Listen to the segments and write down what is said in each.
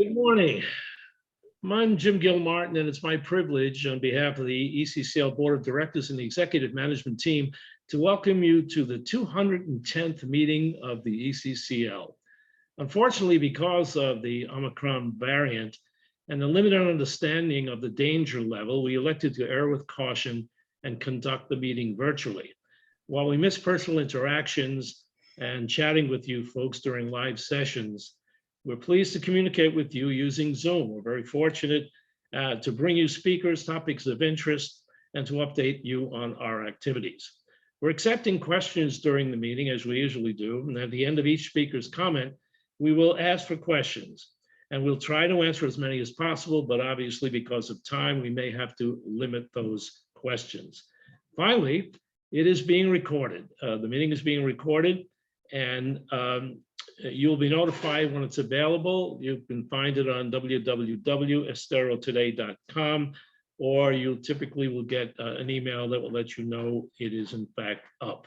Good morning. I'm Jim Gilmartin, and it's my privilege on behalf of the ECCL Board of Directors and the Executive Management Team to welcome you to the 210th meeting of the ECCL. Unfortunately, because of the Omicron variant and the limited understanding of the danger level, we elected to err with caution and conduct the meeting virtually. While we miss personal interactions and chatting with you folks during live sessions, we're pleased to communicate with you using Zoom. We're very fortunate to bring you speakers, topics of interest, and to update you on our activities. We're accepting questions during the meeting, as we usually do, and at the end of each speaker's comment, we will ask for questions, and we'll try to answer as many as possible, but obviously because of time, we may have to limit those questions. Finally, it is being recorded. The meeting is being recorded, and you'll be notified when it's available. You can find it on www.esterotoday.com, or you typically will get an email that will let you know it is in fact up.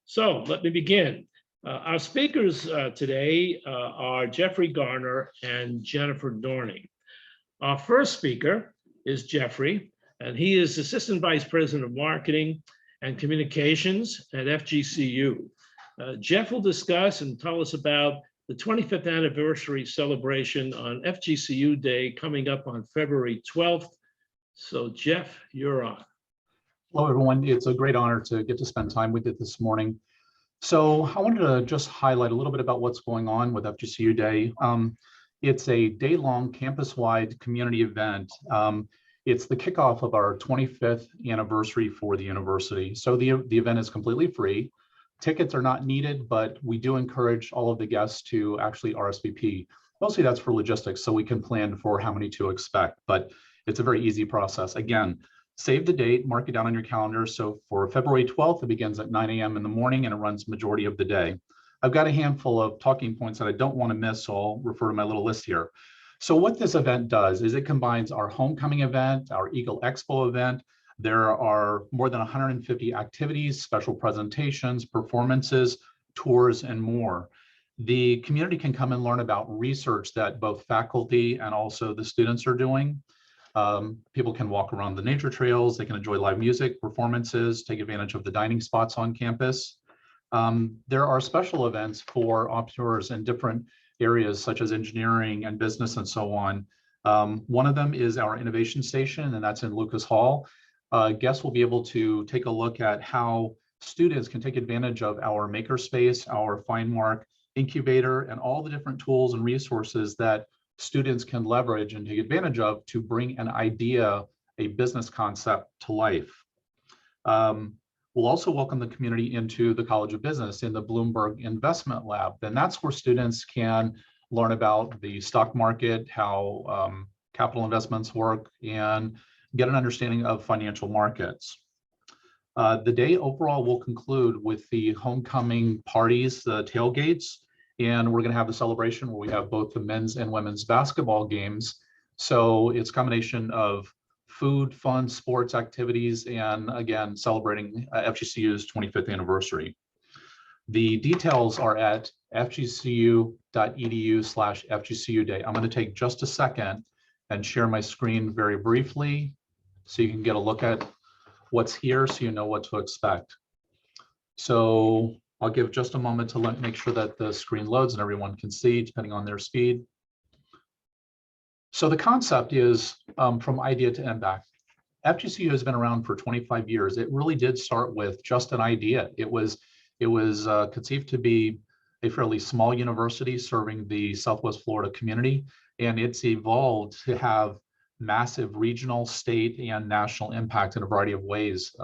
So let me begin. Our speakers today are Jeffery, Garner, and Jennifer Dorning. Our first speaker is Jeffery, and he is Assistant Vice President of Marketing and Communications at FGCU. Jeff will discuss and tell us about the 25th anniversary celebration on FGCU Day coming up on February 12th. So Jeff, you're on. Hello, everyone. It's a great honor to get to spend time with you this morning. So I wanted to just highlight a little bit about what's going on with FGCU Day. It's a day-long campus-wide community event. It's the kickoff of our 25th anniversary for the university. So the event is completely free. Tickets are not needed, but we do encourage all of the guests to actually RSVP. Mostly that's for logistics, so we can plan for how many to expect, but it's a very easy process. Again, save the date, mark it down on your calendar. So for February 12th, it begins at 9 a.m. in the morning and it runs majority of the day. I've got a handful of talking points that I don't want to miss, so I'll refer to my little list here. So what this event does is it combines our homecoming event, our Eagle Expo event. There are more than 150 activities, special presentations, performances, tours, and more. The community can come and learn about research that both faculty and also the students are doing. People can walk around the nature trails, they can enjoy live music, performances, take advantage of the dining spots on campus. There are special events for entrepreneurs in different areas such as engineering and business and so on. One of them is our innovation station, and that's in Lucas Hall. Guests will be able to take a look at how students can take advantage of our makerspace, our FindMark incubator, and all the different tools and resources that students can leverage and take advantage of to bring an idea, a business concept to life. We'll also welcome the community into the College of Business in the Bloomberg Investment Lab. And that's where students can learn about the stock market, how capital investments work, and get an understanding of financial markets. The day overall will conclude with the homecoming parties, the tailgates, and we're going to have the celebration where we have both the men's and women's basketball games. So it's a combination of food, fun, sports activities, and again, celebrating FGCU's 25th anniversary. The details are at fgcu.edu/FGCU Day. I'm going to take just a second and share my screen very briefly so you can get a look at what's here so you know what to expect. So I'll give just a moment to make sure that the screen loads and everyone can see depending on their speed. So the concept is from idea to impact. FGCU has been around for 25 years. It really did start with just an idea. It was conceived to be a fairly small university serving the Southwest Florida community, and it's evolved to have massive regional, state, and national impact in a variety of ways.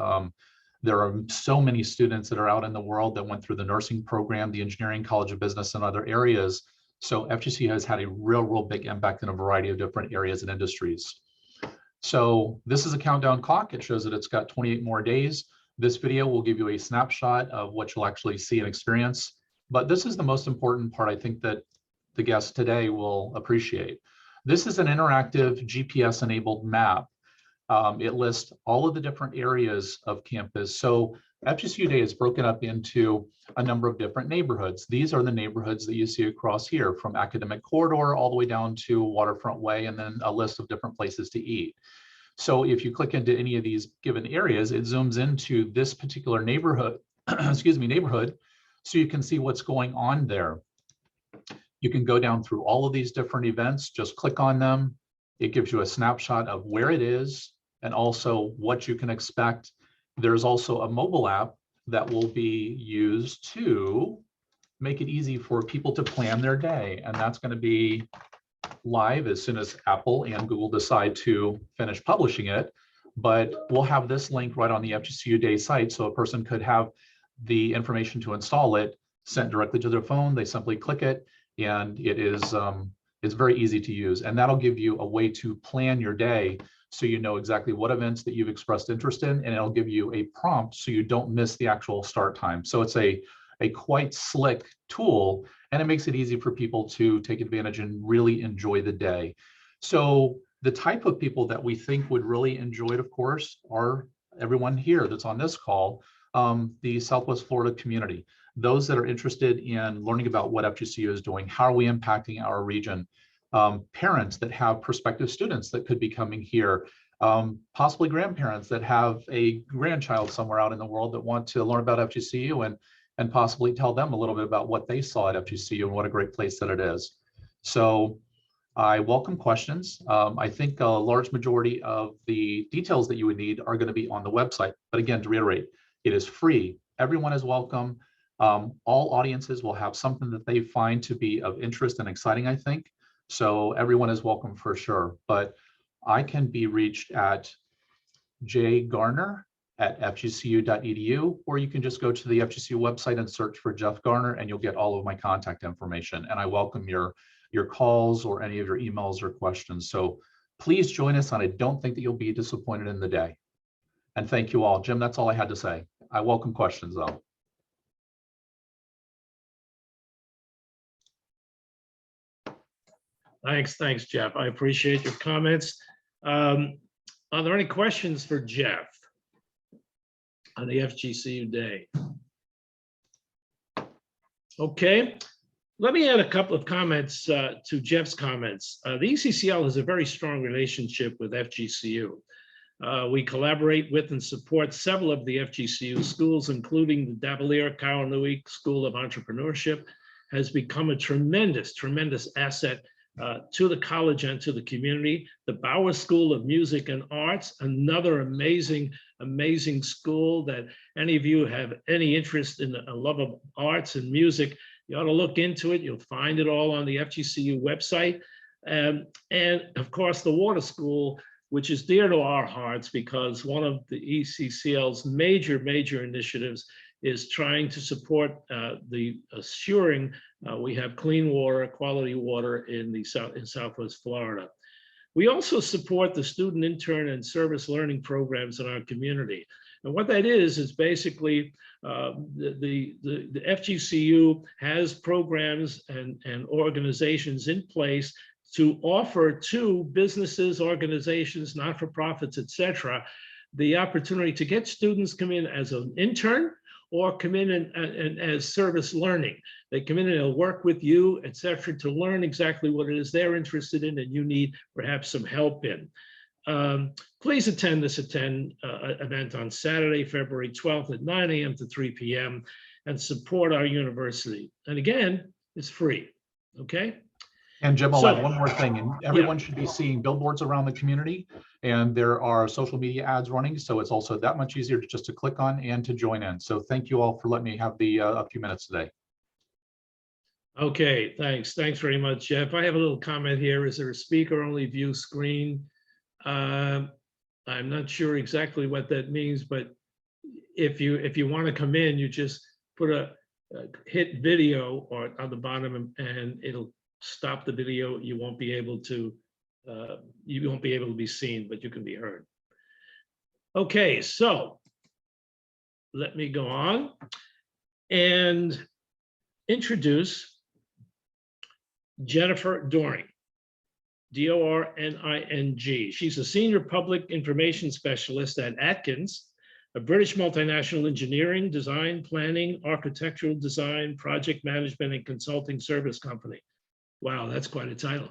There are so many students that are out in the world that went through the nursing program, the engineering, College of Business, and other areas. So FGCU has had a real big impact in a variety of different areas and industries. So this is a countdown clock. It shows that it's got 28 more days. This video will give you a snapshot of what you'll actually see and experience. But this is the most important part, I think, that the guests today will appreciate. This is an interactive GPS-enabled map. It lists all of the different areas of campus. So FGCU Day is broken up into a number of different neighborhoods. These are the neighborhoods that you see across here, from Academic Corridor all the way down to Waterfront Way, and then a list of different places to eat. So if you click into any of these given areas, it zooms into this particular neighborhood, excuse me, neighborhood, so you can see what's going on there. You can go down through all of these different events, just click on them. It gives you a snapshot of where it is and also what you can expect. There's also a mobile app that will be used to make it easy for people to plan their day. And that's going to be live as soon as Apple and Google decide to finish publishing it. But we'll have this link right on the FGCU Day site, so a person could have the information to install it sent directly to their phone. They simply click it, and it is it's very easy to use. And that'll give you a way to plan your day, so you know exactly what events that you've expressed interest in, and it'll give you a prompt so you don't miss the actual start time. So it's a quite slick tool, and it makes it easy for people to take advantage and really enjoy the day. So the type of people that we think would really enjoy it, of course, are everyone here that's on this call, the Southwest Florida community, those that are interested in learning about what FGCU is doing, how are we impacting our region, parents that have prospective students that could be coming here, possibly grandparents that have a grandchild somewhere out in the world that want to learn about FGCU and possibly tell them a little bit about what they saw at FGCU and what a great place that it is. So I welcome questions. I think a large majority of the details that you would need are going to be on the website. But again, to reiterate, it is free. Everyone is welcome. All audiences will have something that they find to be of interest and exciting, I think. So everyone is welcome for sure. But I can be reached at jgarner@fgcu.edu, or you can just go to the FGCU website and search for Jeff Garner, and you'll get all of my contact information. And I welcome your calls or any of your emails or questions. So please join us, and I don't think that you'll be disappointed in the day. And thank you all. Jim, that's all I had to say. I welcome questions though. Thanks, Jeff. I appreciate your comments. Are there any questions for Jeff on the FGCU Day? Okay, let me add a couple of comments to Jeff's comments. The ECCL has a very strong relationship with FGCU. We collaborate with and support several of the FGCU schools, including the Davalier-Kawanui School of Entrepreneurship, has become a tremendous asset to the college and to the community. The Bauer School of Music and Arts, another amazing school that any of you have any interest in a love of arts and music, you ought to look into it. You'll find it all on the FGCU website. And of course, the Water School, which is dear to our hearts because one of the ECCL's major initiatives is trying to support the assuring we have clean water, quality water in Southwest Florida. We also support the student intern and service learning programs in our community. And what that is basically the FGCU has programs and organizations in place to offer to businesses, organizations, not-for-profits, et cetera, the opportunity to get students come in as an intern or come in and as service learning. They come in and they'll work with you, et cetera, to learn exactly what it is they're interested in and you need perhaps some help in. Please attend this event on Saturday, February 12th at 9 a.m. to 3 p.m. and support our university. And again, it's free, okay? And Jim, I'll add one more thing, and everyone should be seeing billboards around the community, and there are social media ads running, so it's also that much easier just to click on and to join in. So thank you all for letting me have the a few minutes today. Okay, thanks very much, Jeff. I have a little comment here. Is there a speaker-only view screen? I'm not sure exactly what that means, but if you want to come in, you just put hit video or on the bottom, and it'll stop the video. You won't be able to be seen, but you can be heard. Okay, so let me go on and introduce Jennifer Dorning, D-O-R-N-I-N-G. She's a senior public information specialist at Atkins, a British multinational engineering, design, planning, architectural design, project management, and consulting service company. Wow, that's quite a title.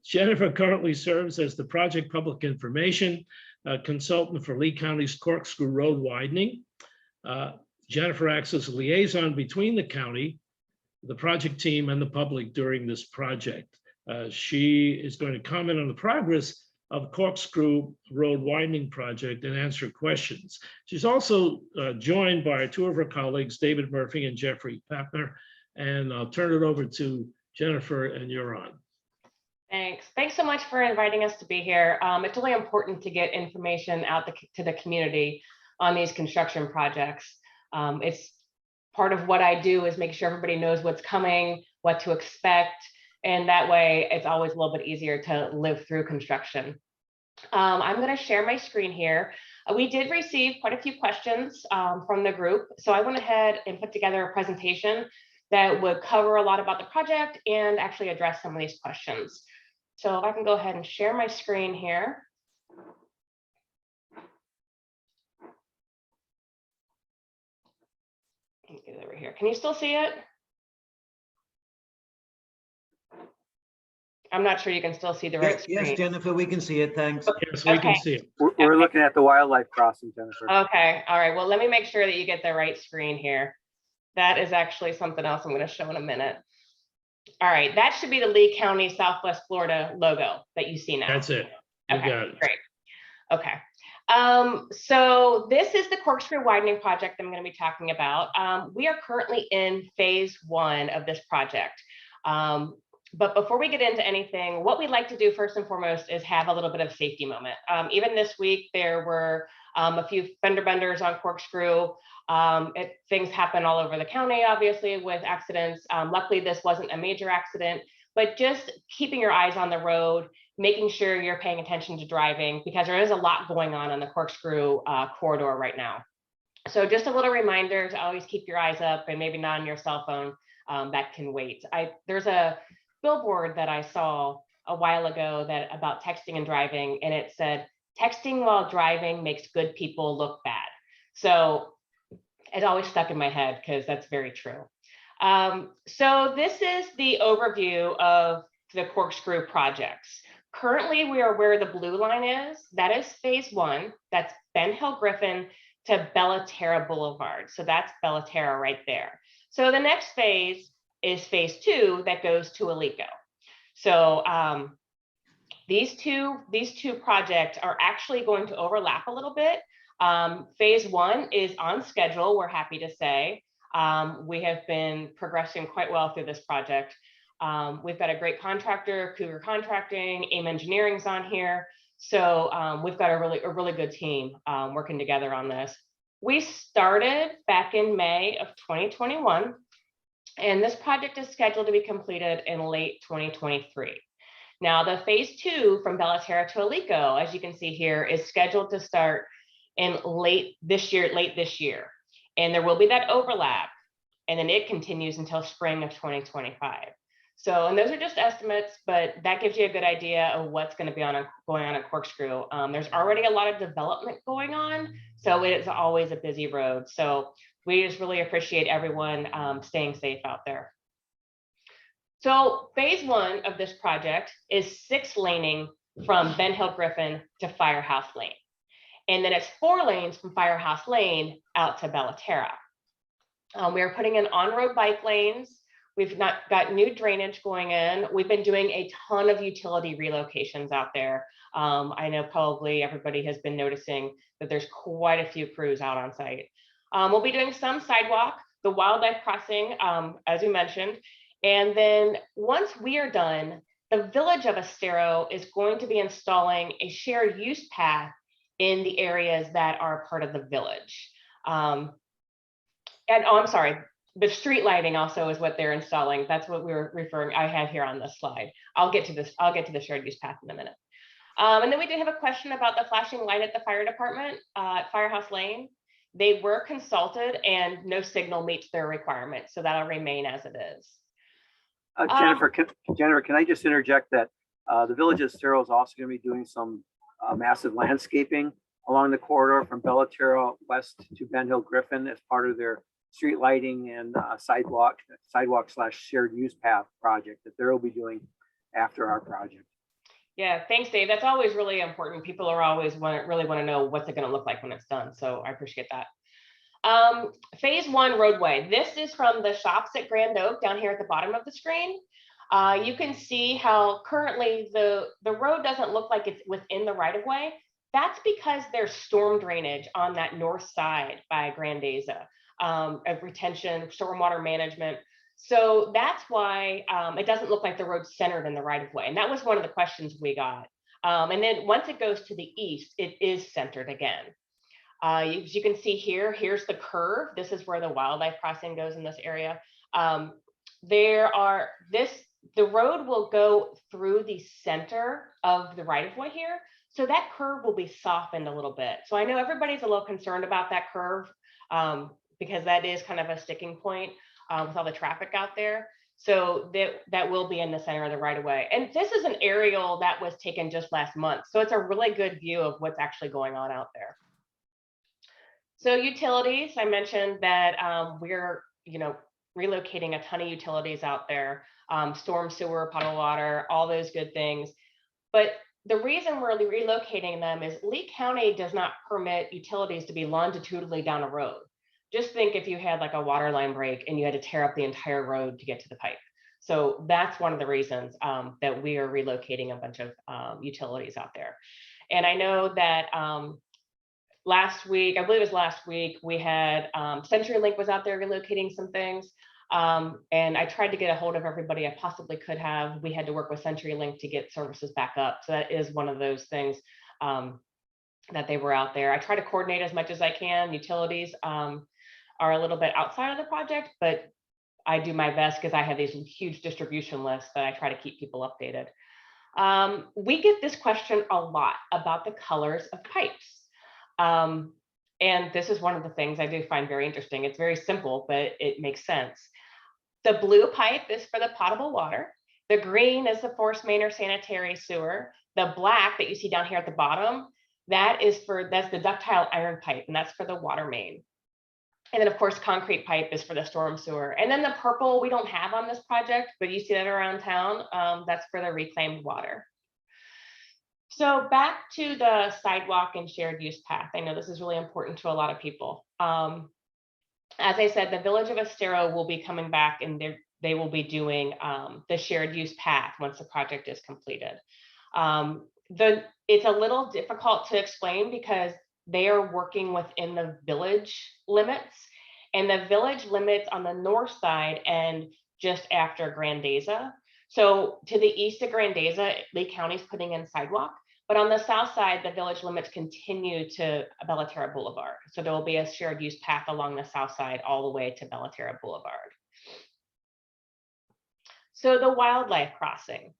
Jennifer currently serves as the project public information consultant for Lee County's Corkscrew Road Widening. Jennifer acts as a liaison between the county, the project team, and the public during this project. She is going to comment on the progress of Corkscrew Road Widening Project and answer questions. She's also joined by two of her colleagues, David Murphy and Jeffrey Papner. And I'll turn it over to Jennifer, and you're on. Thanks so much for inviting us to be here. It's really important to get information out to the community on these construction projects. It's part of what I do is make sure everybody knows what's coming, what to expect, and that way it's always a little bit easier to live through construction. I'm going to share my screen here. We did receive quite a few questions from the group, so I went ahead and put together a presentation that would cover a lot about the project and actually address some of these questions. So if I can go ahead and share my screen here. Get it over here. Can you still see it? I'm not sure you can still see the right screen. Yes, Jennifer, we can see it. Thanks. Yes, we can see it. We're looking at the wildlife crossing, Jennifer. Okay, all right. Well, let me make sure that you get the right screen here. That is actually something else I'm going to show in a minute. All right, that should be the Lee County, Southwest Florida logo that you see now. That's it. You Okay, got it. great. Okay. So this is the Corkscrew Widening Project I'm going to be talking about. We are currently in phase 1 of this project. But before we get into anything, what we'd like to do first and foremost is have a little bit of safety moment. Even this week, there were a few fender benders on Corkscrew. Things happen all over the county, obviously, with accidents. Luckily, this wasn't a major accident, but just keeping your eyes on the road, making sure you're paying attention to driving, because there is a lot going on the Corkscrew corridor right now. So just a little reminder to always keep your eyes up and maybe not on your cell phone. That can wait. There's a billboard that I saw a while ago about texting and driving, and it said, "Texting while driving makes good people look bad." So it always stuck in my head because that's very true. So this is the overview of the Corkscrew projects. Currently, we are where the blue line is. That is phase 1. That's Ben Hill Griffin to Bellaterra Boulevard. So that's Bellaterra right there. So the next phase is phase 2 that goes to Alico. So these two projects are actually going to overlap a little bit. Phase 1 is on schedule, we're happy to say. We have been progressing quite well through this project. We've got a great contractor, Cougar Contracting, AIM Engineering's on here. So we've got a really good team working together on this. We started back in May of 2021, and this project is scheduled to be completed in late 2023. Now, the phase 2 from Bellaterra to Alico, as you can see here, is scheduled to start in late this year. And there will be that overlap, and then it continues until spring of 2025. So, and those are just estimates, but that gives you a good idea of what's going to be going on at Corkscrew. There's already a lot of development going on, so it is always a busy road. So we just really appreciate everyone staying safe out there. So phase 1 of this project is 6 laning from Ben Hill Griffin to Firehouse Lane. And then it's 4 lanes from Firehouse Lane out to Bellaterra. We are putting in on-road bike lanes. We've got new drainage going in. We've been doing a ton of utility relocations out there. I know probably everybody has been noticing that there's quite a few crews out on site. We'll be doing some sidewalk, the wildlife crossing, as we mentioned. And then once we are done, the village of Estero is going to be installing a shared use path in the areas that are part of the village. The street lighting also is what they're installing. That's what we were referring, I have here on this slide. I'll get to the shared use path in a minute. And then we did have a question about the flashing light at the fire department at Firehouse Lane. They were consulted and no signal meets their requirements, so that'll remain as it is. Jennifer, can I just interject that the village of Estero is also going to be doing some massive landscaping along the corridor from Bellatera west to Ben Hill Griffin as part of their street lighting and sidewalk / shared use path project that they'll be doing after our project. Yeah, thanks, Dave. That's always really important. People are always really want to know what's it going to look like when it's done. So I appreciate that. Phase 1 roadway. This is from the shops at Grand Oak down here at the bottom of the screen. You can see how currently the road doesn't look like it's within the right of way. That's because there's storm drainage on that north side by Grandeza, of retention, stormwater management. So that's why it doesn't look like the road's centered in the right of way. And that was one of the questions we got. And then once it goes to the east, it is centered again. As you can see here, here's the curve. This is where the wildlife crossing goes in this area. The road will go through the center of the right of way here. So that curve will be softened a little bit. So I know everybody's a little concerned about that curve because that is kind of a sticking point with all the traffic out there. So that will be in the center of the right of way. And this is an aerial that was taken just last month. So it's a really good view of what's actually going on out there. So utilities, I mentioned that we're, relocating a ton of utilities out there, storm sewer, potable water, all those good things. But the reason we're relocating them is Lee County does not permit utilities to be longitudinally down a road. Just think if you had like a water line break and you had to tear up the entire road to get to the pipe. So that's one of the reasons that we are relocating a bunch of utilities out there. And I know that last week, I believe it was last week, we had CenturyLink was out there relocating some things. And I tried to get a hold of everybody I possibly could have. We had to work with CenturyLink to get services back up. So that is one of those things that they were out there. I try to coordinate as much as I can. Utilities are a little bit outside of the project, but I do my best because I have these huge distribution lists that I try to keep people updated. We get this question a lot about the colors of pipes. And this is one of the things I do find very interesting. It's very simple, but it makes sense. The blue pipe is for the potable water. The green is the forced main or sanitary sewer. The black that you see down here at the bottom, that's the ductile iron pipe, and that's for the water main. And then of course, concrete pipe is for the storm sewer. And then the purple we don't have on this project, but you see that around town, that's for the reclaimed water. So back to the sidewalk and shared use path. I know this is really important to a lot of people. As I said, the Village of Estero will be coming back and they will be doing the shared use path once the project is completed. It's a little difficult to explain because they are working within the village limits, and the village limits on the north side and just after Grandeza. So to the east of Grandeza, Lee County's putting in sidewalk, but on the south side, the village limits continue to Bellatera Boulevard. So there will be a shared use path along the south side all the way to Bellatera Boulevard. So the wildlife crossing.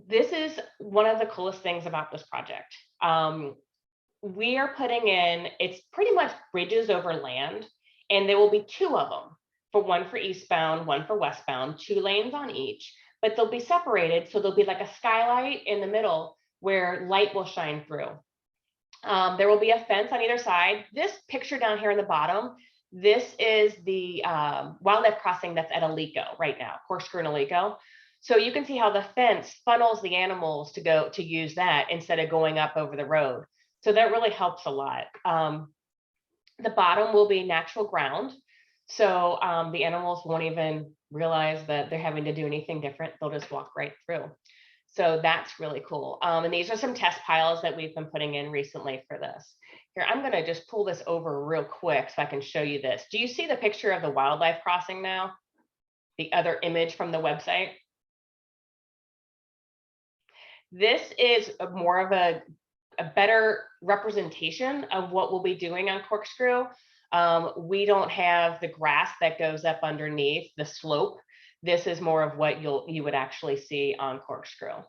This is one of the coolest things about this project. We are putting in, it's pretty much bridges over land, and there will be two of them, one for eastbound, one for westbound, 2 lanes on each, but they'll be separated. So there'll be like a skylight in the middle where light will shine through. There will be a fence on either side. This picture down here in the bottom, this is the wildlife crossing that's at Alico right now, Corkscrew and Alico. So you can see how the fence funnels the animals to use that instead of going up over the road. So that really helps a lot. The bottom will be natural ground. So the animals won't even realize that they're having to do anything different. They'll just walk right through. So that's really cool. And these are some test piles that we've been putting in recently for this. Here, I'm gonna just pull this over real quick so I can show you this. Do you see the picture of the wildlife crossing now? The other image from the website? This is more of a better reposition of what we'll be doing on Corkscrew. We don't have the grass that goes up underneath the slope. This is more of what you would actually see on Corkscrew.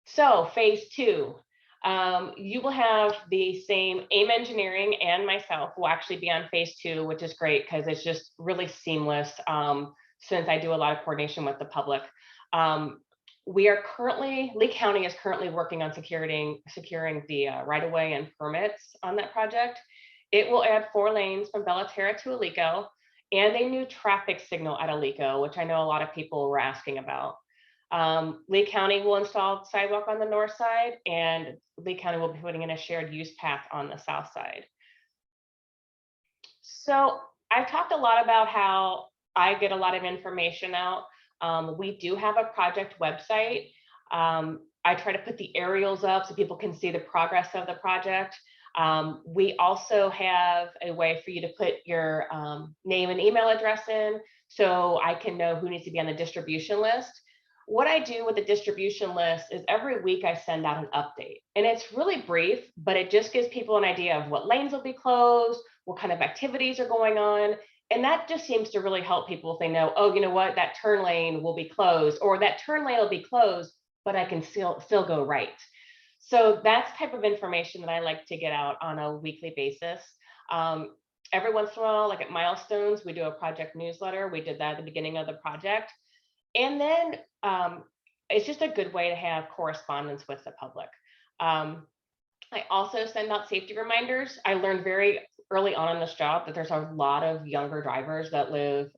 So phase 2, you will have the same AIM Engineering and myself will actually be on phase 2, which is great because it's just really seamless since I do a lot of coordination with the public. Lee County is currently working on securing the right-of-way and permits on that project. It will add 4 lanes from Bellaterra to Alico and a new traffic signal at Alico, which I know a lot of people were asking about. Lee County will install sidewalk on the north side, and Lee County will be putting in a shared use path on the south side. So I've talked a lot about how I get a lot of information out. We do have a project website. I try to put the aerials up so people can see the progress of the project. We also have a way for you to put your name and email address in so I can know who needs to be on the distribution list. What I do with the distribution list is every week I send out an update, and it's really brief, but it just gives people an idea of what lanes will be closed, what kind of activities are going on. And that just seems to really help people if they know, oh, you know what, that turn lane will be closed, or that turn lane will be closed, but I can still go right. So that's the type of information that I like to get out on a weekly basis. Every once in a while, like at milestones, we do a project newsletter. We did that at the beginning of the project. And then it's just a good way to have correspondence with the public. I also send out safety reminders. I learned very early on in this job that there's a lot of younger drivers that live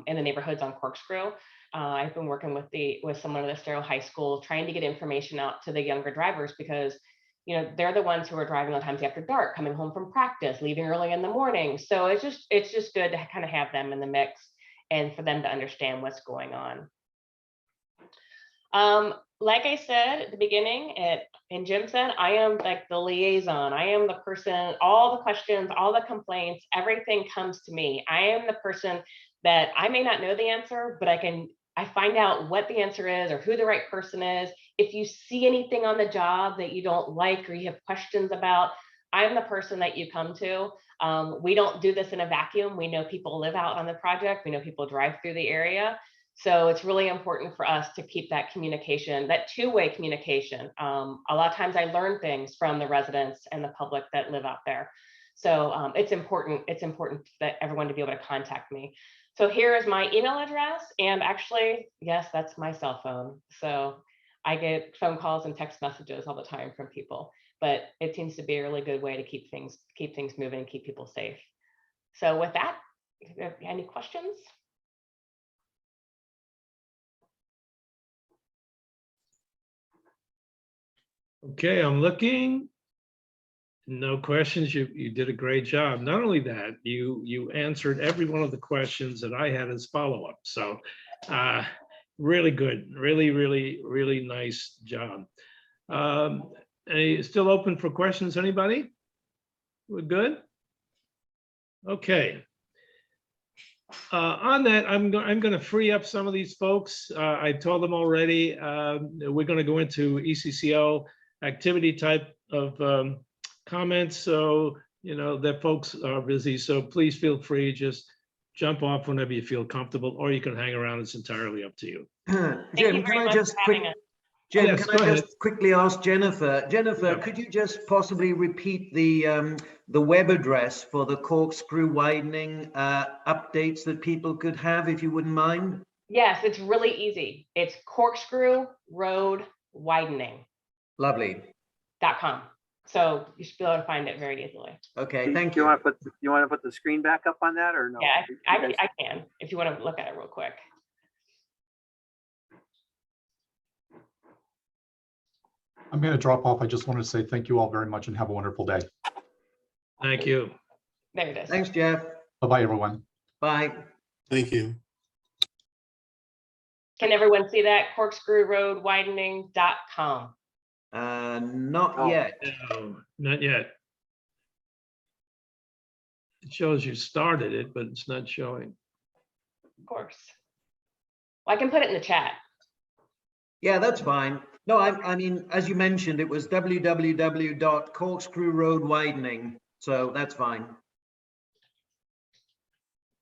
in the neighborhoods on Corkscrew. I've been working with someone at Estero High School trying to get information out to the younger drivers because, you know, they're the ones who are driving on times after dark, coming home from practice, leaving early in the morning. So it's just good to kind of have them in the mix and for them to understand what's going on. Like I said at the beginning, and Jim said, I am like the liaison. I am the person, all the questions, all the complaints, everything comes to me. I am the person that I may not know the answer, but I find out what the answer is or who the right person is. If you see anything on the job that you don't like or you have questions about, I'm the person that you come to. We don't do this in a vacuum. We know people live out on the project. We know people drive through the area. So it's really important for us to keep that communication, that two-way communication. A lot of times I learn things from the residents and the public that live out there. So it's important that everyone to be able to contact me. So here is my email address. And actually, yes, that's my cell phone. So I get phone calls and text messages all the time from people, but it seems to be a really good way to keep things moving and keep people safe. So with that, any questions? Okay, I'm looking. No questions. You did a great job. Not only that, you answered every one of the questions that I had as follow-up. So really good, really nice job. Still open for questions, anybody? We're good? Okay. On that, I'm going to free up some of these folks. I told them already, we're going to go into ECCL activity type of comments. So, you know, that folks are busy. So please feel free, just jump off whenever you feel comfortable, or you can hang around. It's entirely up to you. Jim, can I just quickly ask Jennifer? Jennifer, could you just possibly repeat the web address for the Corkscrew widening updates that people could have, if you wouldn't mind? Yes, it's really easy. It's Corkscrew Road Widening. Lovely. .com. So you should be able to find it very easily. Okay, thank you. You want to put the screen back up on that, or no? Yeah, I can if you want to look at it real quick. I'm going to drop off. I just wanted to say thank you all very much and have a wonderful day. Thank you. There it is. Thanks, Jeff. Bye-bye, everyone. Bye. Thank you. Can everyone see that? Corkscrew Road Widening.com. Not yet. No, not yet. It shows you started it, but it's not showing. Of course. Well, I can put it in the chat. Yeah, that's fine. No, I mean, as you mentioned, it was www.Corkscrew Road Widening. So that's fine.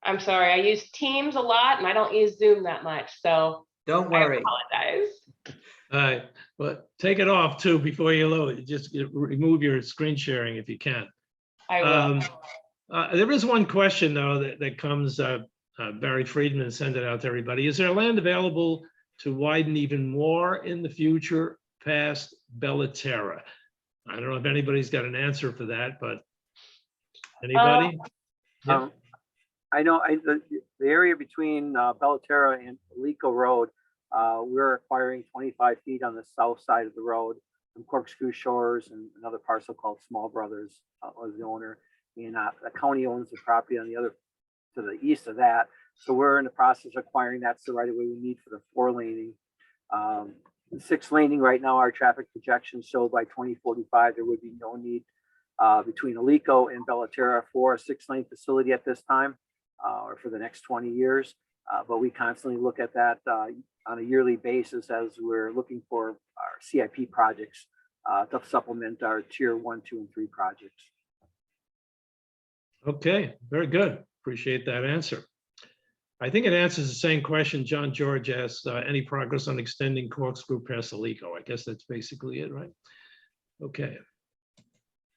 I'm sorry, I use Teams a lot and I don't use Zoom that much. So Don't worry. I apologize. All right, but take it off too before you load it. Just remove your screen sharing if you can. I will. There is one question though that comes. Barry Friedman sent it out to everybody. Is there land available to widen even more in the future past Bellaterra? I don't know if anybody's got an answer for that, but anybody? Yep. I know the area between Bellaterra and Alico Road, we're acquiring 25 feet on the south side of the road from Corkscrew Shores, and another parcel called Small Brothers was the owner. And the county owns the property on the other, to the east of that. So we're in the process of acquiring. That's the right of way we need for the 4-laning. The 6-laning right now, our traffic projections show by 2045 there would be no need between Alico and Bellaterra for a 6-lane facility at this time, or for the next 20 years. But we constantly look at that on a yearly basis as we're looking for our CIP projects to supplement our tier 1, 2, and 3 projects. Okay, very good. Appreciate that answer. I think it answers the same question John George asked, any progress on extending Corkscrew past Alico? I guess that's basically it, right? Okay.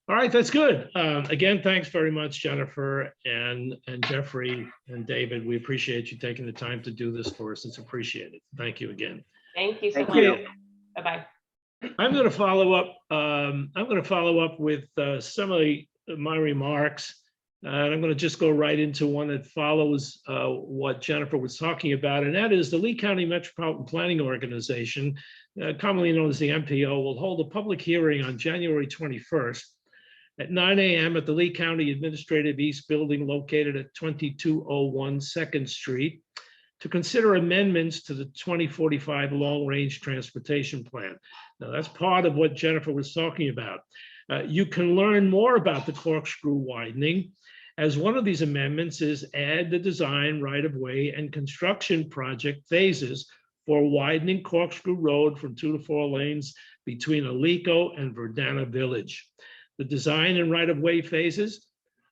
All right, that's good. Again, thanks very much, Jennifer and Jeffrey and David. We appreciate you taking the time to do this for us. It's appreciated. Thank you again. Thank you so Thank much. you. Bye-bye. I'm going to follow up. I'm going to follow up with some of my remarks. And I'm going to just go right into one that follows what Jennifer was talking about, and that is the Lee County Metropolitan Planning Organization, commonly known as the MPO, will hold a public hearing on January 21st at 9 a.m. at the Lee County Administrative East Building located at 2201 2nd Street to consider amendments to the 2045 Long Range Transportation Plan. Now, that's part of what Jennifer was talking about. You can learn more about the Corkscrew widening, as one of these amendments is add the design, right-of-way, and construction project phases for widening Corkscrew Road from 2 to 4 lanes between Alico and Verdana Village. The design and right-of-way phases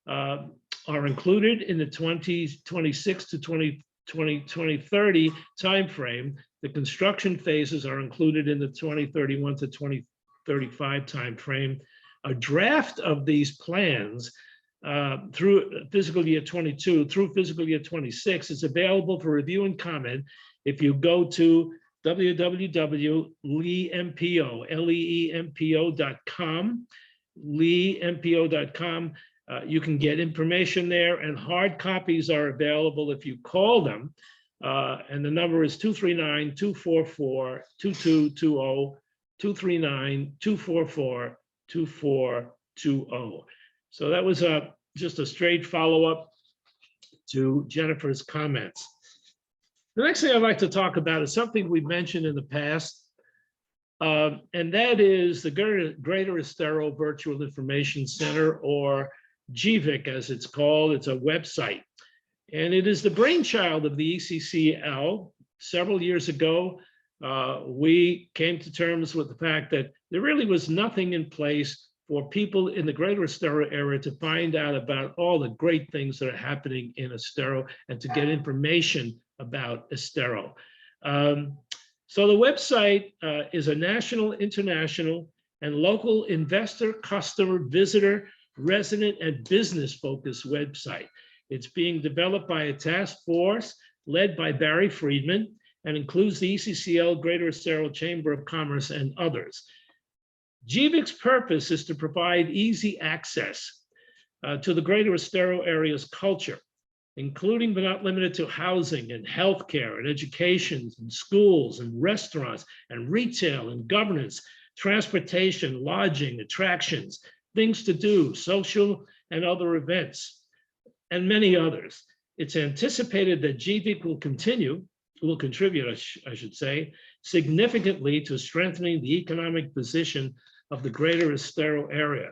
are included in the 2026 to 2030 timeframe. The construction phases are included in the 2031 to 2035 timeframe. A draft of these plans through fiscal year 22 through fiscal year 26 is available for review and comment if you go to www.leempo.com. leempo.com. You can get information there, and hard copies are available if you call them. And the number is 239-244-2220, 239-244-2420. So that was just a straight follow-up to Jennifer's comments. The next thing I'd like to talk about is something we've mentioned in the past, and that is the Greater Estero Virtual Information Center, or GVIC as it's called. It's a website, and it is the brainchild of the ECCL. Several years ago, we came to terms with the fact that there really was nothing in place for people in the Greater Estero area to find out about all the great things that are happening in Estero and to get information about Estero. So the website is a national, international, and local investor, customer, visitor, resident, and business-focused website. It's being developed by a task force led by Barry Friedman and includes the ECCL, Greater Estero Chamber of Commerce, and others. GVIC's purpose is to provide easy access to the Greater Estero area's culture, including but not limited to housing and healthcare and education and schools and restaurants and retail and governance, transportation, lodging, attractions, things to do, social and other events, and many others. It's anticipated that GVIC will contribute, I should say, significantly to strengthening the economic position of the Greater Estero area.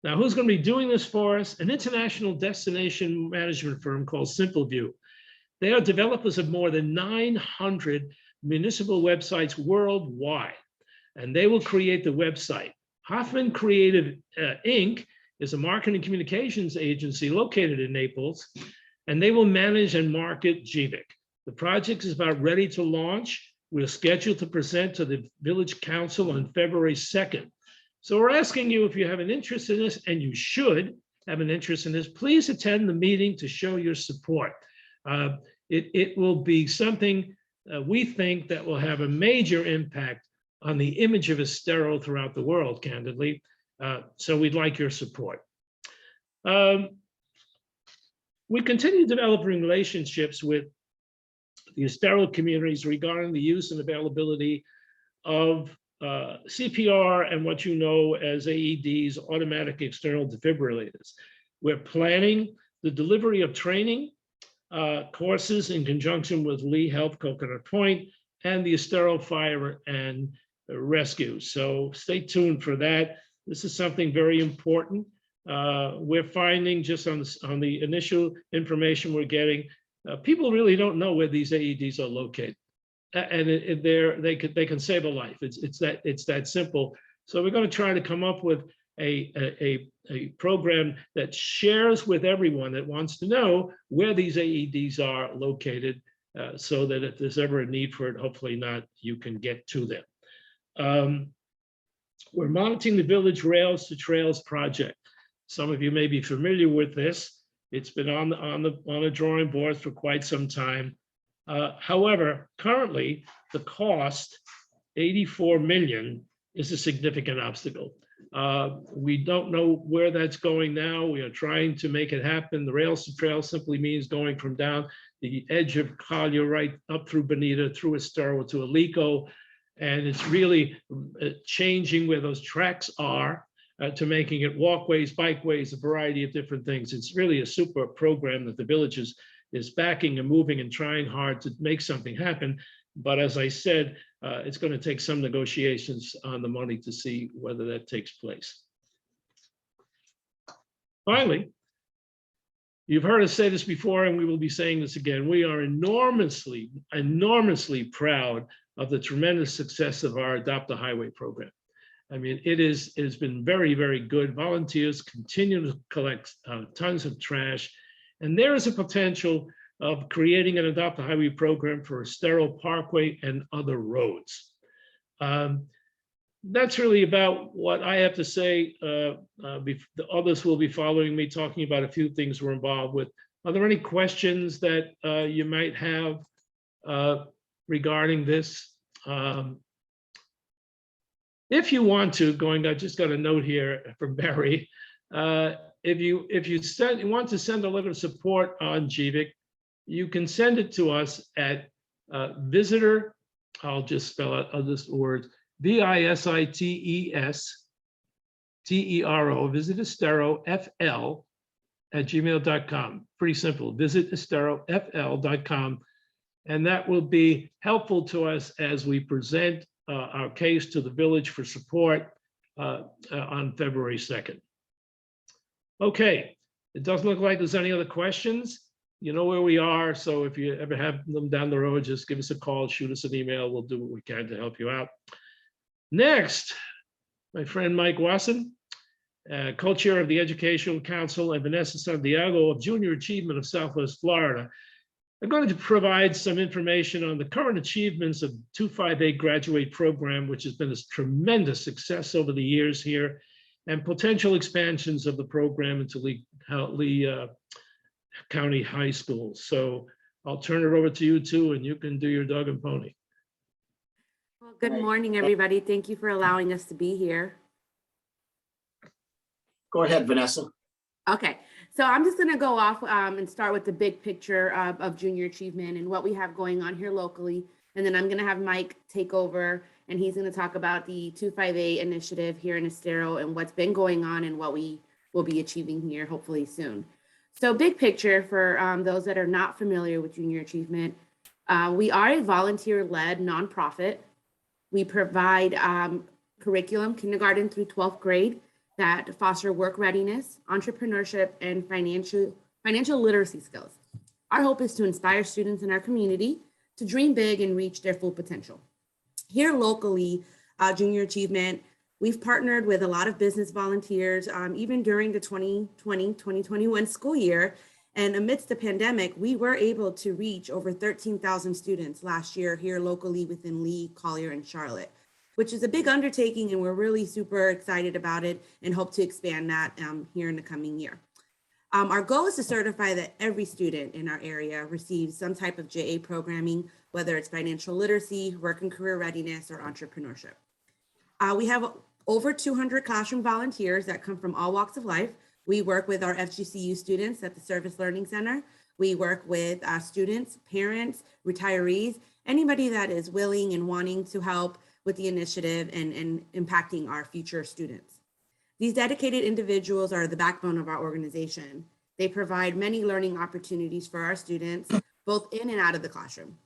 Now, who's going to be doing this for us? An international destination management firm called SimpleView. They are developers of more than 900 municipal websites worldwide, and they will create the website. Hoffman Creative Inc. is a marketing communications agency located in Naples, and they will manage and market GVIC. The project is about ready to launch. We're scheduled to present to the Village Council on February 2nd. So we're asking you, if you have an interest in this, and you should have an interest in this, please attend the meeting to show your support. It will be something we think that will have a major impact on the image of Estero throughout the world, candidly. So we'd like your support. We continue developing relationships with the Estero communities regarding the use and availability of CPR and what you know as AEDs, automatic external defibrillators. We're planning the delivery of training courses in conjunction with Lee Health Coconut Point and the Estero Fire and Rescue. So stay tuned for that. This is something very important. We're finding just on the initial information we're getting, people really don't know where these AEDs are located, and they can save a life. It's that simple. So we're going to try to come up with a program that shares with everyone that wants to know where these AEDs are located, so that if there's ever a need for it, hopefully not, you can get to them. We're monitoring the Village Rails to Trails project. Some of you may be familiar with this. It's been on the drawing board for quite some time. However, currently the cost, 84 million, is a significant obstacle. We don't know where that's going now. We are trying to make it happen. The Rails to Trails simply means going from down the edge of Collier right up through Bonita, through Estero to Alico. And it's really changing where those tracks are to making it walkways, bikeways, a variety of different things. It's really a super program that the village is backing and moving and trying hard to make something happen. But as I said, it's going to take some negotiations on the money to see whether that takes place. Finally, you've heard us say this before, and we will be saying this again. We are enormously, enormously proud of the tremendous success of our Adopt a Highway program. I mean, it has been very, very good. Volunteers continue to collect tons of trash, and there is a potential of creating an Adopt a Highway program for Estero Parkway and other roads. That's really about what I have to say. The others will be following me, talking about a few things we're involved with. Are there any questions that you might have regarding this? If you want to, I just got a note here from Barry. If you want to send a letter of support on GVIC, you can send it to us at visitor. I'll just spell out this word: VISITESTERO, Visit Estero FL @gmail.com. Pretty simple. Visit EsteroFL.com, and that will be helpful to us as we present our case to the village for support on February 2nd. Okay, it doesn't look like there's any other questions. You know where we are, so if you ever have them down the road, just give us a call, shoot us an email. We'll do what we can to help you out. Next, my friend Mike Wasson, co-chair of the Educational Council, and Vanessa Santiago of Junior Achievement of Southwest Florida, are going to provide some information on the current achievements of 258 graduate program, which has been a tremendous success over the years here, and potential expansions of the program into Lee County High School. So I'll turn it over to you two, and you can do your dog and pony. Well, good morning, everybody. Thank you for allowing us to be here. Go ahead, Vanessa. Okay, so I'm just going to go off and start with the big picture of junior achievement and what we have going on here locally. And then I'm going to have Mike take over, and he's going to talk about the 258 initiative here in Estero and what's been going on and what we will be achieving here hopefully soon. So big picture for those that are not familiar with junior achievement, we are a volunteer-led nonprofit. We provide curriculum, kindergarten through 12th grade, that foster work readiness, entrepreneurship, and financial literacy skills. Our hope is to inspire students in our community to dream big and reach their full potential. Here locally, Junior Achievement, we've partnered with a lot of business volunteers, even during the 2020-2021 school year. And amidst the pandemic, we were able to reach over 13,000 students last year here locally within Lee, Collier, and Charlotte, which is a big undertaking, and we're really super excited about it and hope to expand that here in the coming year. Our goal is to certify that every student in our area receives some type of JA programming, whether it's financial literacy, work and career readiness, or entrepreneurship. We have over 200 classroom volunteers that come from all walks of life. We work with our FGCU students at the Service Learning Center. We work with students, parents, retirees, anybody that is willing and wanting to help with the initiative and impacting our future students. These dedicated individuals are the backbone of our organization. They provide many learning opportunities for our students, both in and out of the classroom.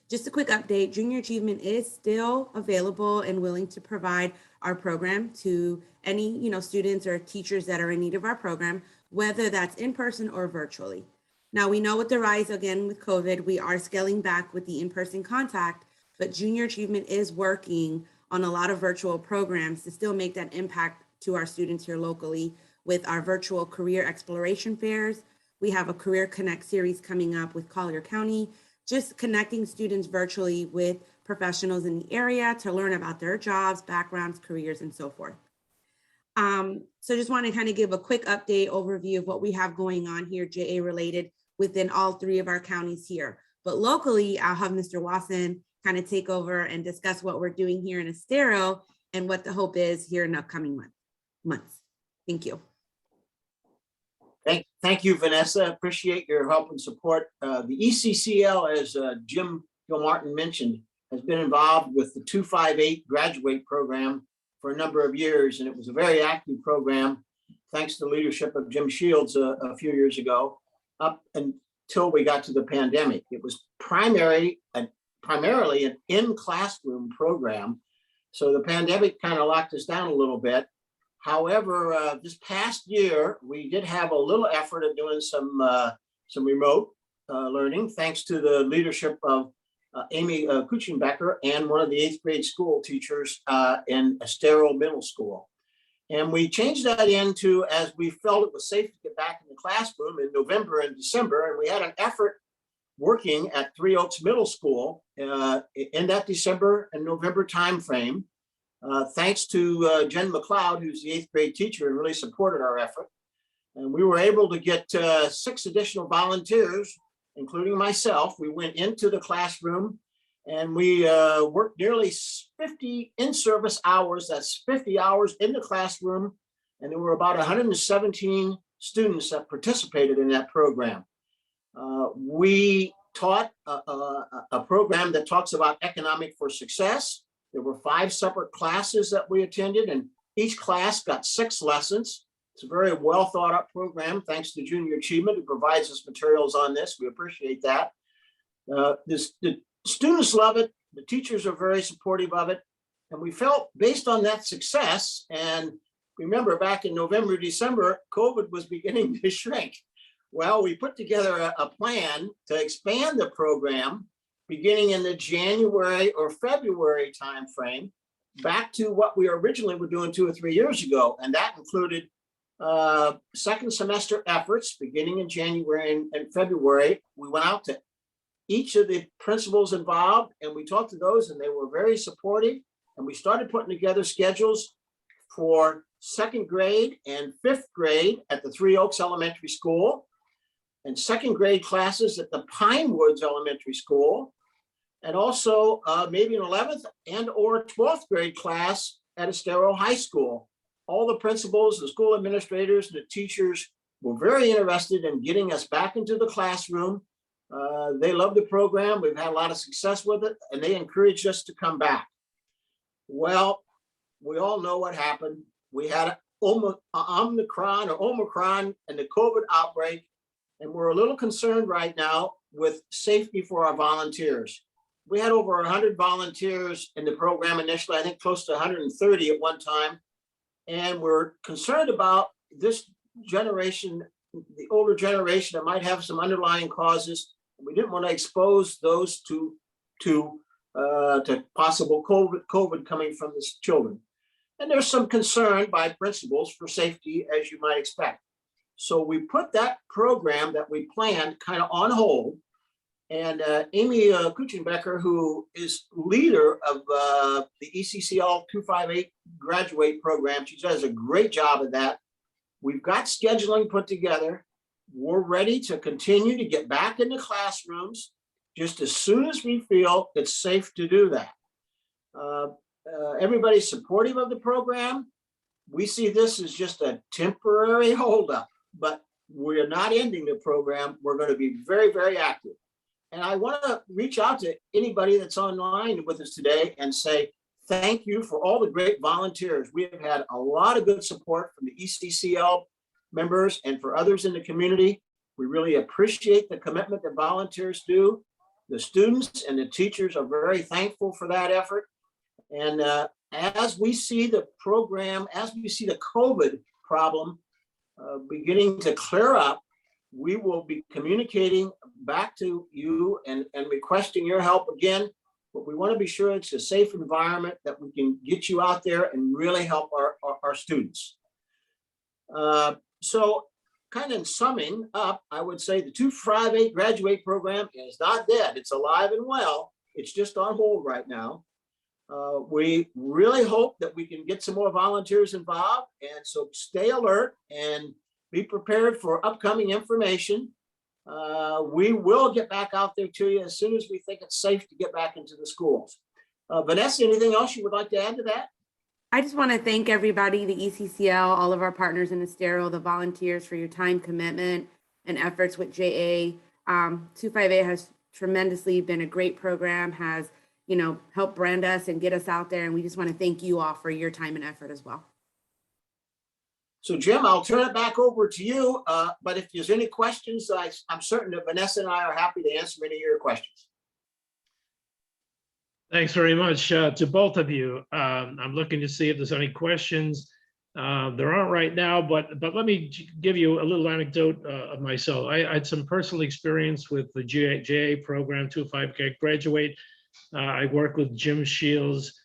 Just a quick update, Junior Achievement is still available and willing to provide our program to any students or teachers that are in need of our program, whether that's in person or virtually. Now, we know with the rise again with COVID, we are scaling back with the in-person contact, but Junior Achievement is working on a lot of virtual programs to still make that impact to our students here locally with our virtual career exploration fairs. We have a Career Connect series coming up with Collier County, just connecting students virtually with professionals in the area to learn about their jobs, backgrounds, careers, and so forth. So just want to kind of give a quick update overview of what we have going on here, JA related within all 3 of our counties here. But locally, I'll have Mr. Wasson kind of take over and discuss what we're doing here in Estero and what the hope is here in the upcoming months. Thank you. Thank you, Vanessa. Appreciate your help and support. The ECCL, as Jim Gilmartin mentioned, has been involved with the 258 graduate program for a number of years, and it was a very active program thanks to the leadership of Jim Shields a few years ago, up until we got to the pandemic. It was primarily an in-classroom program, so the pandemic kind of locked us down a little bit. However, this past year, we did have a little effort of doing some remote learning, thanks to the leadership of Amy Kuchenbecker and one of the 8th grade school teachers in Estero Middle School. And we changed that into, as we felt it was safe to get back in the classroom in November and December, and we had an effort working at Three Oaks Middle School in that December and November timeframe. Thanks to Jen McLeod, who's the 8th grade teacher and really supported our effort. And we were able to get 6 additional volunteers, including myself. We went into the classroom and we worked nearly 50 in-service hours. That's 50 hours in the classroom. And there were about 117 students that participated in that program. We taught a program that talks about economic for success. There were 5 separate classes that we attended, and each class got 6 lessons. It's a very well thought out program, thanks to Junior Achievement, who provides us materials on this. We appreciate that. The students love it. The teachers are very supportive of it. And we felt based on that success, and remember back in November, December, COVID was beginning to shrink. Well, we put together a plan to expand the program beginning in the January or February timeframe, back to what we originally were doing 2 or 3 years ago. And that included second semester efforts beginning in January and February. We went out to each of the principals involved and we talked to those, and they were very supportive. And we started putting together schedules for 2nd grade and 5th grade at the Three Oaks Elementary School, and 2nd grade classes at the Pine Woods Elementary School, and also maybe an 11th and or 12th grade class at Estero High School. All the principals, the school administrators, the teachers were very interested in getting us back into the classroom. They love the program. We've had a lot of success with it, and they encouraged us to come back. Well, we all know what happened. We had Omicron and the COVID outbreak, and we're a little concerned right now with safety for our volunteers. We had over 100 volunteers in the program initially, I think close to 130 at one time. And we're concerned about this generation, the older generation that might have some underlying causes. We didn't want to expose those to possible COVID coming from the children. And there's some concern by principals for safety, as you might expect. So we put that program that we planned kind of on hold. And Amy Kuchenbecker, who is leader of the ECCL 258 graduate program, she does a great job of that. We've got scheduling put together. We're ready to continue to get back into classrooms just as soon as we feel it's safe to do that. Everybody's supportive of the program. We see this as just a temporary holdup, but we're not ending the program. We're going to be very, very active. And I want to reach out to anybody that's online with us today and say thank you for all the great volunteers. We have had a lot of good support from the ECCL members and for others in the community. We really appreciate the commitment that volunteers do. The students and the teachers are very thankful for that effort. And as we see the program, as we see the COVID problem beginning to clear up, we will be communicating back to you and requesting your help again. But we want to be sure it's a safe environment that we can get you out there and really help our students. So kind of summing up, I would say the 258 graduate program is not dead. It's alive and well. It's just on hold right now. We really hope that we can get some more volunteers involved. And so stay alert and be prepared for upcoming information. We will get back out there to you as soon as we think it's safe to get back into the schools. Vanessa, anything else you would like to add to that? I just want to thank everybody, the ECCL, all of our partners in Estero, the volunteers for your time, commitment, and efforts with JA. 258 has tremendously been a great program, has helped brand us and get us out there. And we just want to thank you all for your time and effort as well. So Jim, I'll turn it back over to you. But if there's any questions, I'm certain that Vanessa and I are happy to answer any of your questions. Thanks very much to both of you. I'm looking to see if there's any questions. There aren't right now, but let me give you a little anecdote of myself. I had some personal experience with the JA program, 258 graduate. I worked with Jim Shields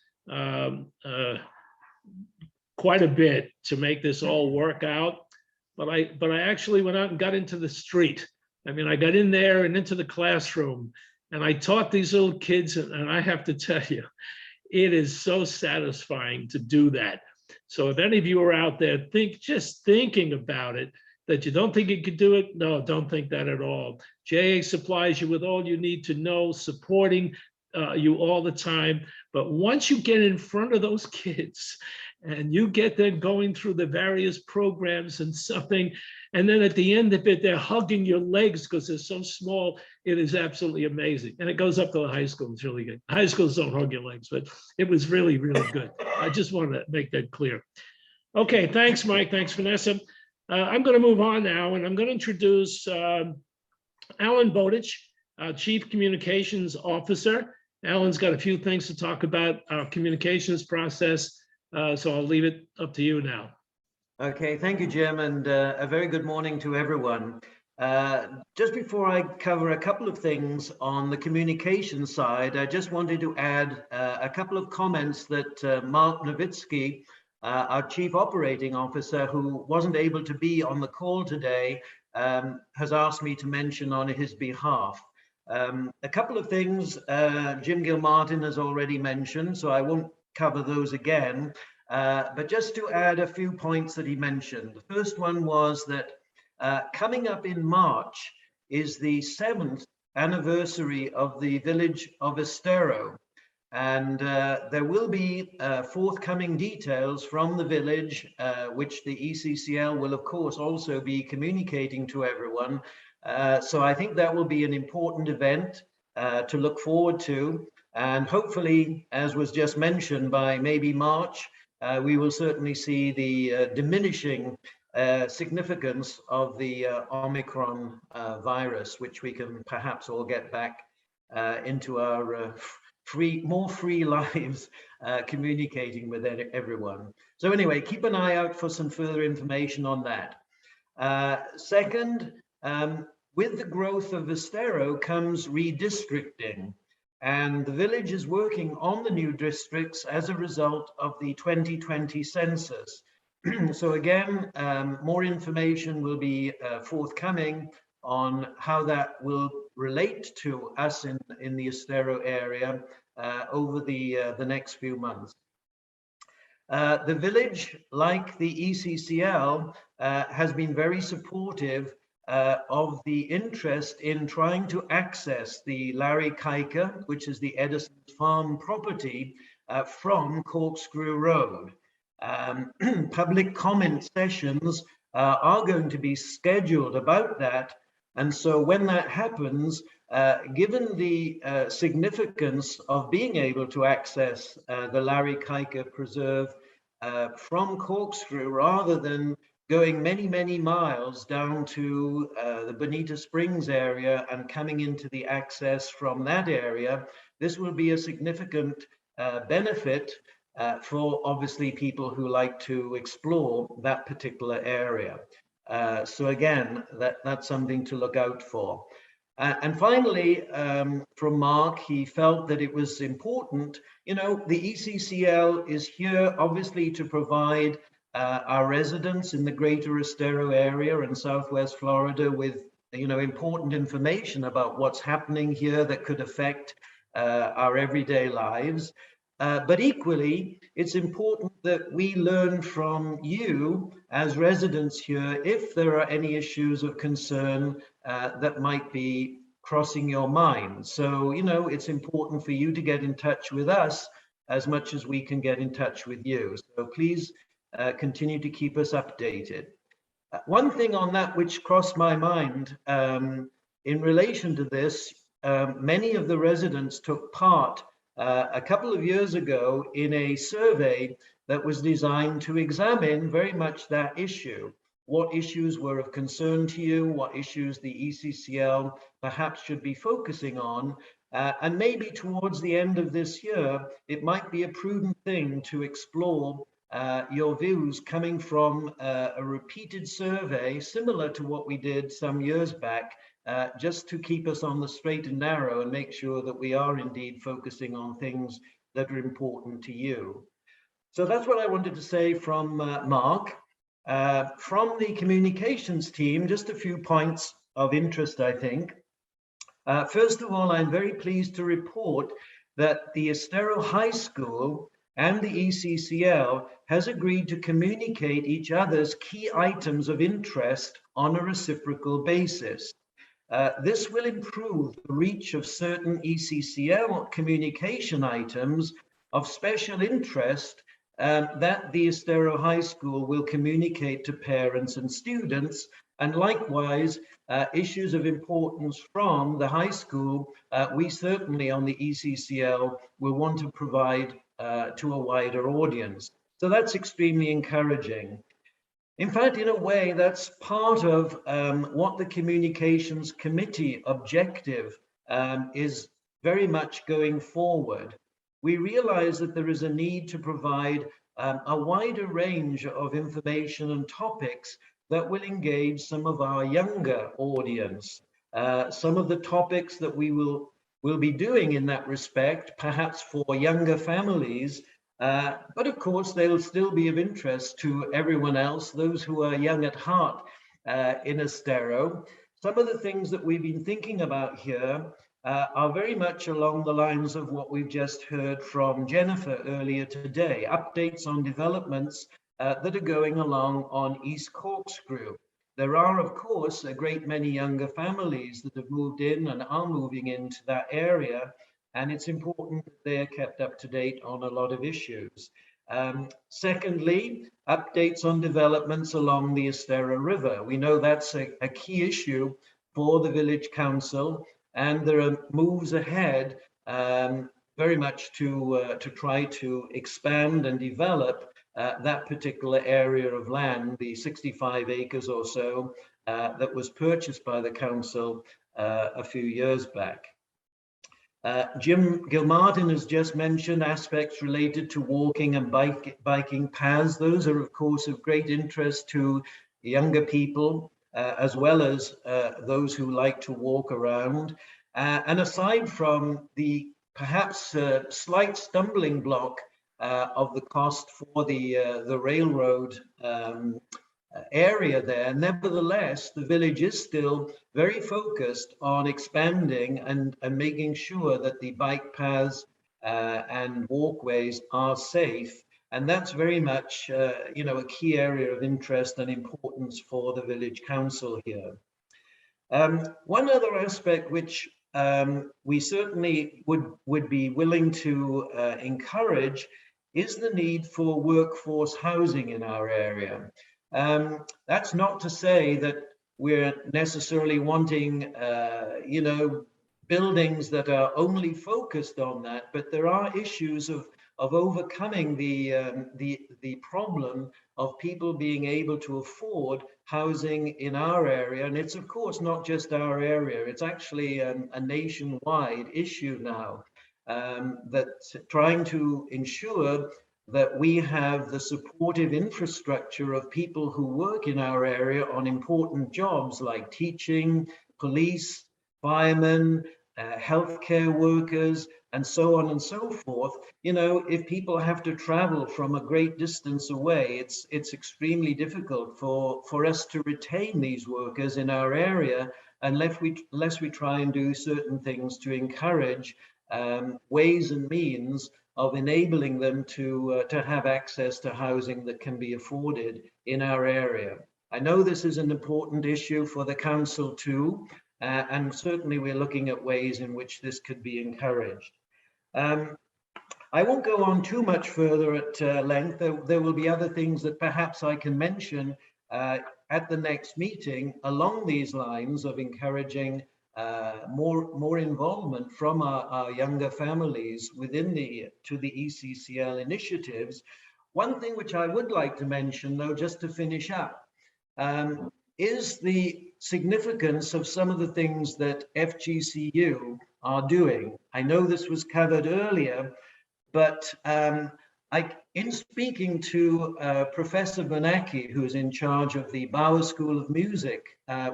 quite a bit to make this all work out. But I actually went out and got into the street. I mean, I got in there and into the classroom, and I taught these little kids, and I have to tell you, it is so satisfying to do that. So if any of you are out there just thinking about it, that you don't think you could do it, no, don't think that at all. JA supplies you with all you need to know, supporting you all the time. But once you get in front of those kids and you get them going through the various programs and something, and then at the end of it, they're hugging your legs because they're so small, it is absolutely amazing. And it goes up to the high school. It's really good. High schools don't hug your legs, but it was really, really good. I just want to make that clear. Okay, thanks, Mike. Thanks, Vanessa. I'm going to move on now, and I'm going to introduce Alan Bowditch, Chief Communications Officer. Alan's got a few things to talk about our communications process, so I'll leave it up to you now. Okay, thank you, Jim, and a very good morning to everyone. Just before I cover a couple of things on the communication side, I just wanted to add a couple of comments that Mark Nowitzki, our Chief Operating Officer, who wasn't able to be on the call today, has asked me to mention on his behalf. A couple of things Jim Gilmartin has already mentioned, so I won't cover those again. But just to add a few points that he mentioned. The first one was that coming up in March is the 7th anniversary of the village of Estero. And there will be forthcoming details from the village, which the ECCL will, of course, also be communicating to everyone. So I think that will be an important event to look forward to. And hopefully, as was just mentioned, by maybe March, we will certainly see the diminishing significance of the Omicron virus, which we can perhaps all get back into our more free lives, communicating with everyone. So anyway, keep an eye out for some further information on that. Second, with the growth of Estero comes redistricting. And the village is working on the new districts as a result of the 2020 census. So again, more information will be forthcoming on how that will relate to us in the Estero area over the next few months. The village, like the ECCL, has been very supportive of the interest in trying to access the Larry Kiker, which is the Edison Farm property, from Corkscrew Road. Public comment sessions are going to be scheduled about that. And so when that happens, given the significance of being able to access the Larry Kiker Preserve from Corkscrew, rather than going many, many miles down to the Bonita Springs area and coming into the access from that area, this will be a significant benefit for obviously people who like to explore that particular area. So again, that's something to look out for. And finally, from Mark, he felt that it was important, the ECCL is here obviously to provide our residents in the greater Estero area and Southwest Florida with, important information about what's happening here that could affect our everyday lives. But equally, it's important that we learn from you as residents here if there are any issues of concern that might be crossing your mind. So, it's important for you to get in touch with us as much as we can get in touch with you. So please continue to keep us updated. One thing on that which crossed my mind in relation to this, many of the residents took part a couple of years ago in a survey that was designed to examine very much that issue. What issues were of concern to you? What issues the ECCL perhaps should be focusing on? And maybe towards the end of this year, it might be a prudent thing to explore your views coming from a repeated survey similar to what we did some years back, just to keep us on the straight and narrow and make sure that we are indeed focusing on things that are important to you. So that's what I wanted to say from Mark. From the communications team, just a few points of interest, I think. First of all, I'm very pleased to report that the Estero High School and the ECCL has agreed to communicate each other's key items of interest on a reciprocal basis. This will improve the reach of certain ECCL communication items of special interest that the Estero High School will communicate to parents and students, and likewise issues of importance from the high school, we certainly on the ECCL will want to provide to a wider audience. So that's extremely encouraging. In fact, in a way, that's part of what the Communications Committee objective is very much going forward. We realize that there is a need to provide a wider range of information and topics that will engage some of our younger audience. Some of the topics that we will be doing in that respect, perhaps for younger families, but of course, they'll still be of interest to everyone else, those who are young at heart in Estero. Some of the things that we've been thinking about here are very much along the lines of what we've just heard from Jennifer earlier today, updates on developments that are going along on East Corkscrew. There are, of course, a great many younger families that have moved in and are moving into that area, and it's important that they are kept up to date on a lot of issues. Secondly, updates on developments along the Estero River. We know that's a key issue for the Village Council, and there are moves ahead very much to try to expand and develop that particular area of land, the 65 acres or so that was purchased by the council a few years back. Jim Gilmartin has just mentioned aspects related to walking and biking paths. Those are, of course, of great interest to younger people, as well as those who like to walk around. And aside from the perhaps slight stumbling block of the cost for the railroad area there, nevertheless, the village is still very focused on expanding and making sure that the bike paths and walkways are safe. And that's very much, a key area of interest and importance for the Village Council here. One other aspect which we certainly would be willing to encourage is the need for workforce housing in our area. That's not to say that we're necessarily wanting, buildings that are only focused on that, but there are issues of overcoming the problem of people being able to afford housing in our area. And it's of course not just our area, it's actually a nationwide issue now, that's trying to ensure that we have the supportive infrastructure of people who work in our area on important jobs like teaching, police, firemen, healthcare workers, and so on and so forth. If people have to travel from a great distance away, it's extremely difficult for us to retain these workers in our area unless we try and do certain things to encourage ways and means of enabling them to have access to housing that can be afforded in our area. I know this is an important issue for the council too, and certainly we're looking at ways in which this could be encouraged. I won't go on too much further at length. There will be other things that perhaps I can mention at the next meeting along these lines of encouraging more involvement from our younger families within the ECCL initiatives. One thing which I would like to mention, though, just to finish up, is the significance of some of the things that FGCU are doing. I know this was covered earlier, but in speaking to Professor Bernanke, who is in charge of the Bauer School of Music,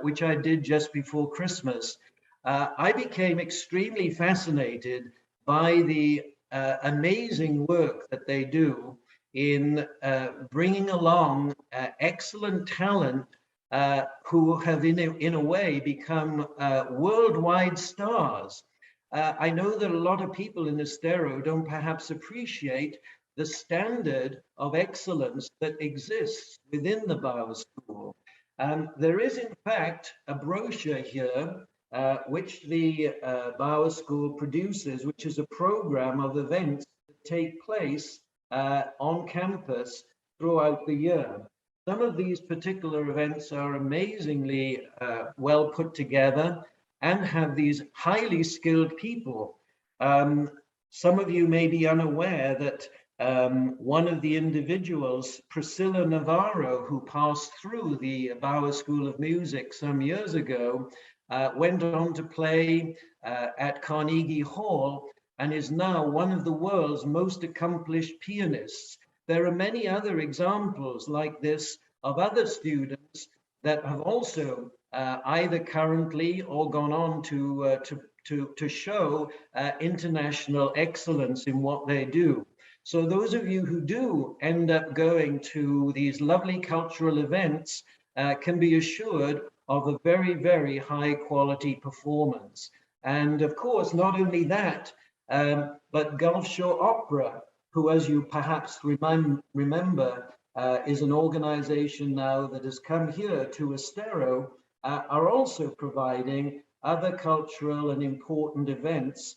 which I did just before Christmas, I became extremely fascinated by the amazing work that they do in bringing along excellent talent who have in a way become worldwide stars. I know that a lot of people in Estero don't perhaps appreciate the standard of excellence that exists within the Bauer School. There is in fact a brochure here which the Bauer School produces, which is a program of events that take place on campus throughout the year. Some of these particular events are amazingly well put together and have these highly skilled people. Some of you may be unaware that one of the individuals, Priscilla Navarro, who passed through the Bauer School of Music some years ago, went on to play at Carnegie Hall and is now one of the world's most accomplished pianists. There are many other examples like this of other students that have also either currently or gone on to show international excellence in what they do. So those of you who do end up going to these lovely cultural events can be assured of a very, very high quality performance. And of course, not only that, but Gulf Shore Opera, who, as you perhaps remember, is an organization now that has come here to Estero, are also providing other cultural and important events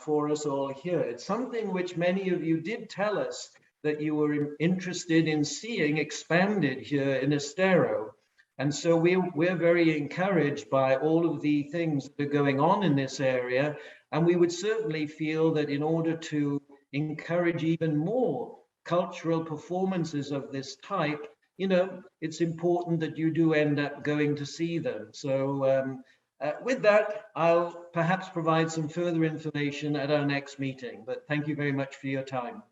for us all here. It's something which many of you did tell us that you were interested in seeing expanded here in Estero. And so we're very encouraged by all of the things that are going on in this area. And we would certainly feel that in order to encourage even more cultural performances of this type, it's important that you do end up going to see them. So with that, I'll perhaps provide some further information at our next meeting, but thank you very much for your time.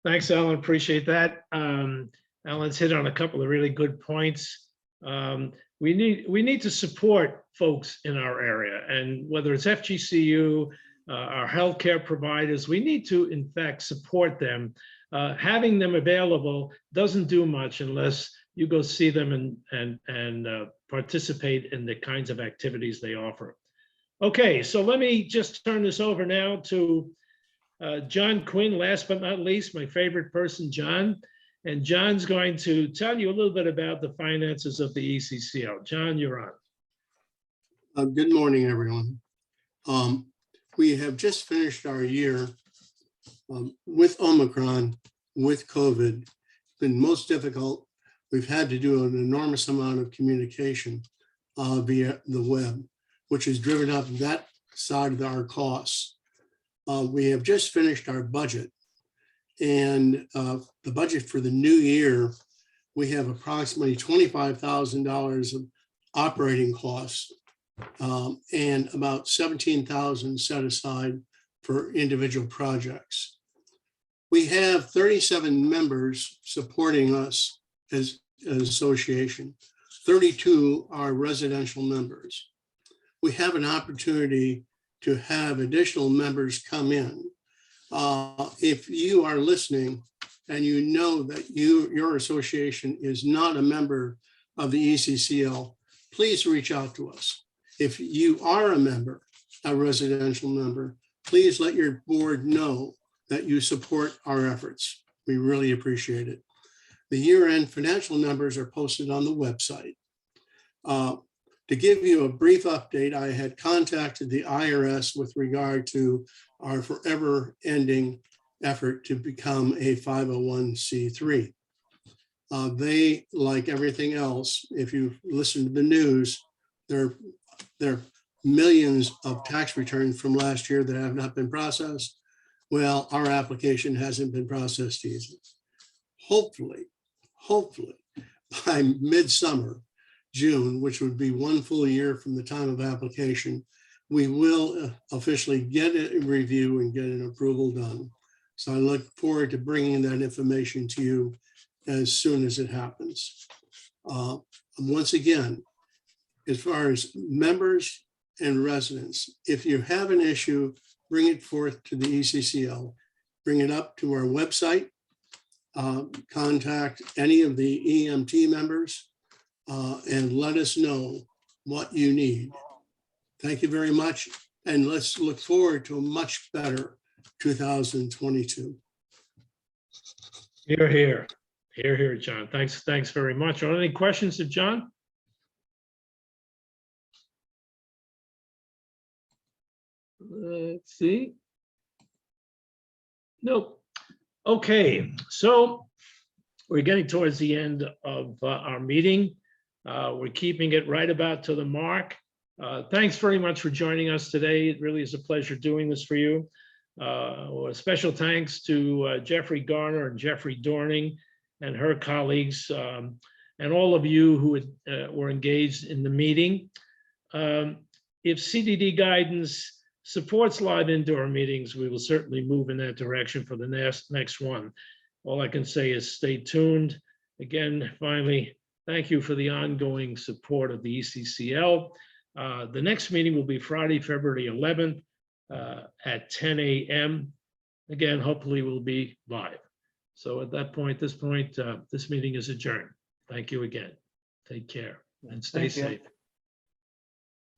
Thanks, Alan. Appreciate that. Alan's hit on a couple of really good points. We need to support folks in our area, and whether it's FGCU, our healthcare providers, we need to, in fact, support them. Having them available doesn't do much unless you go see them and participate in the kinds of activities they offer. Okay, so let me just turn this over now to John Quinn, last but not least, my favorite person, John. And John's going to tell you a little bit about the finances of the ECCL. John, you're on. Good morning, everyone. We have just finished our year with Omicron, with COVID. It's been most difficult. We've had to do an enormous amount of communication via the web, which has driven up that side of our costs. We have just finished our budget, and the budget for the new year, we have approximately $25,000 of operating costs and about $17,000 set aside for individual projects. We have 37 members supporting us as an association. 32 are residential members. We have an opportunity to have additional members come in. If you are listening and you know that your association is not a member of the ECCL, please reach out to us. If you are a member, a residential member, please let your board know that you support our efforts. We really appreciate it. The year-end financial numbers are posted on the website. To give you a brief update, I had contacted the IRS with regard to our forever ending effort to become a 501c3. They, like everything else, if you listen to the news, there are millions of tax returns from last year that have not been processed. Well, our application hasn't been processed either. Hopefully, by midsummer, June, which would be one full year from the time of application, we will officially get a review and get an approval done. So I look forward to bringing that information to you as soon as it happens. Once again, as far as members and residents, if you have an issue, bring it forth to the ECCL, bring it up to our website, contact any of the EMT members, and let us know what you need. Thank you very much. And let's look forward to a much better 2022. Hear, hear. Hear, hear, John. Thanks very much. Are there any questions of John? Let's see. Nope. Okay, so we're getting towards the end of our meeting. We're keeping it right about to the mark. Thanks very much for joining us today. It really is a pleasure doing this for you. A special thanks to Jeffrey Garner and Jennifer Dorning and her colleagues, and all of you who were engaged in the meeting. If CDD guidance supports live indoor meetings, we will certainly move in that direction for the next one. All I can say is stay tuned. Again, finally, thank you for the ongoing support of the ECCL. The next meeting will be Friday, February 11th at 10 a.m. Again, hopefully we'll be live. So at this meeting is adjourned. Thank you again. Take care and stay safe.